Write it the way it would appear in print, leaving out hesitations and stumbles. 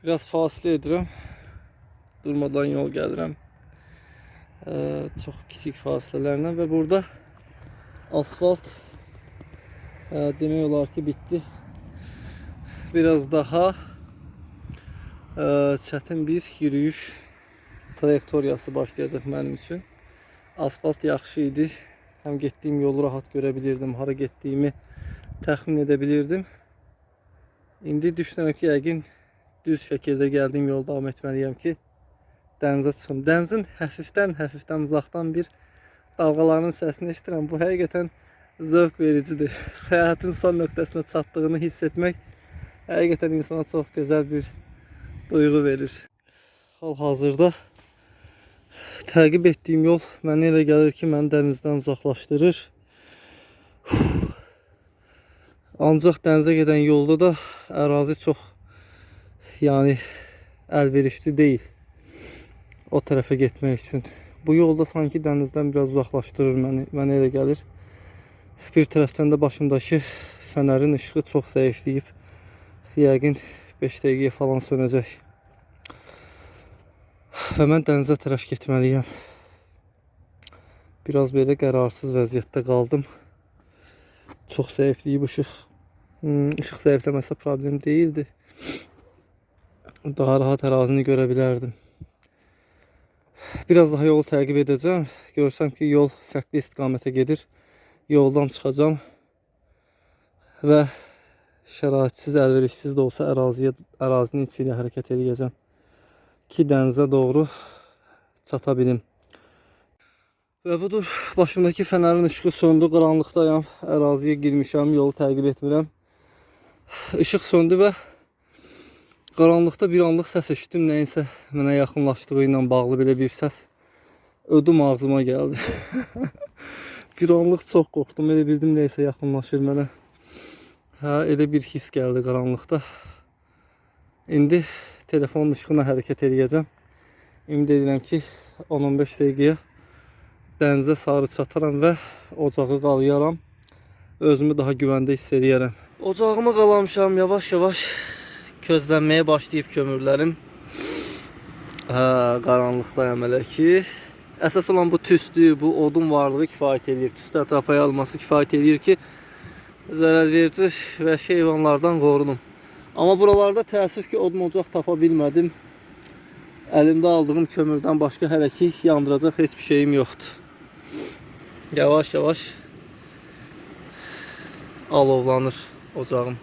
Biraz fasilə edirəm. Durmadan yol gəlirəm. Çox kiçik fasilələrlə və burada asfalt demək olar ki bitdi. Biraz daha çətin bir yürüyüş trayektoriyası başlayacaq mənim üçün. Asfalt yaxşı idi. Həm getdiyim yolu rahat görə bilirdim, hara getdiyimi təxmin edə bilirdim. İndi düşünürəm ki, yəqin düz şəkildə gəldiyim yolda davam etməliyəm ki, dənizə çıxım. Dənizin həfifdən uzaqdan bir dalğalarının səsini eşidirəm. Bu həqiqətən zövq vericidir. Səyahətin son nöqtəsinə çatdığını hiss etmək həqiqətən insana çox gözəl bir duyğu verir. Hal-hazırda təqib etdiyim yol mənə elə gəlir ki, məni dənizdən uzaqlaşdırır. Ancaq dənizə gedən yolda da ərazi çox əlverişli deyil o tərəfə getmək üçün. Bu yolda sanki dənizdən biraz uzaqlaşdırır mənə elə gəlir. Bir tərəfdən də başımdakı fənərin işığı çox zəifləyib. Yəqin 5 dəqiqəyə falan sönəcək. Və mən dənizə tərəf getməliyəm. Biraz belə qərarsız vəziyyətdə qaldım. Çox zəifliyib işıq. İşıq zəifləməsə problem deyildi. Daha rahat ərazini görə bilərdim. Biraz daha yolu təqib edəcəm. Görsəm ki, yol fərqli istiqamətə gedir. Yoldan çıxacağım və şəraitsiz, əlverişsiz də olsa ərazinin içi ilə hərəkət edəcəm ki, dənizə doğru çata bilim. Və budur, başımdakı fənərin işığı söndü, qaranlıqdayam, əraziyə girmişəm, yolu təqib etmirəm. Işıq söndü və qaranlıqda bir anlıq səs eşitdim, nəyinsə mənə yaxınlaşdığı ilə bağlı belə bir səs. Ödüm ağzıma gəldi. Bir anlıq çox qorxdum, elə bildim nəysə yaxınlaşır mənə. Elə bir his gəldi qaranlıqda. İndi telefonun işığına hərəkət edəcəm. Ümid edirəm ki, 10-15 dəqiqəyə dənizə sarı çataram və ocağı qalayaram. Özümü daha güvəndə hiss edərəm. Ocağımı qalamışam, yavaş-yavaş közlənməyə başlayıb kömürlərim. Qaranlıqdayam hələ ki. Əsas olan bu tüstü, bu odun varlığı kifayət edir. Tüstü ətrafa yayılması kifayət edir ki, zərərverici vəhşi heyvanlardan qorunum. Amma buralarda təəssüf ki, odun ocaq tapa bilmədim. Əlimdə aldığım kömürdən başqa hələ ki yandıracaq heç bir şeyim yoxdur. Yavaş-yavaş alovlanır ocağım.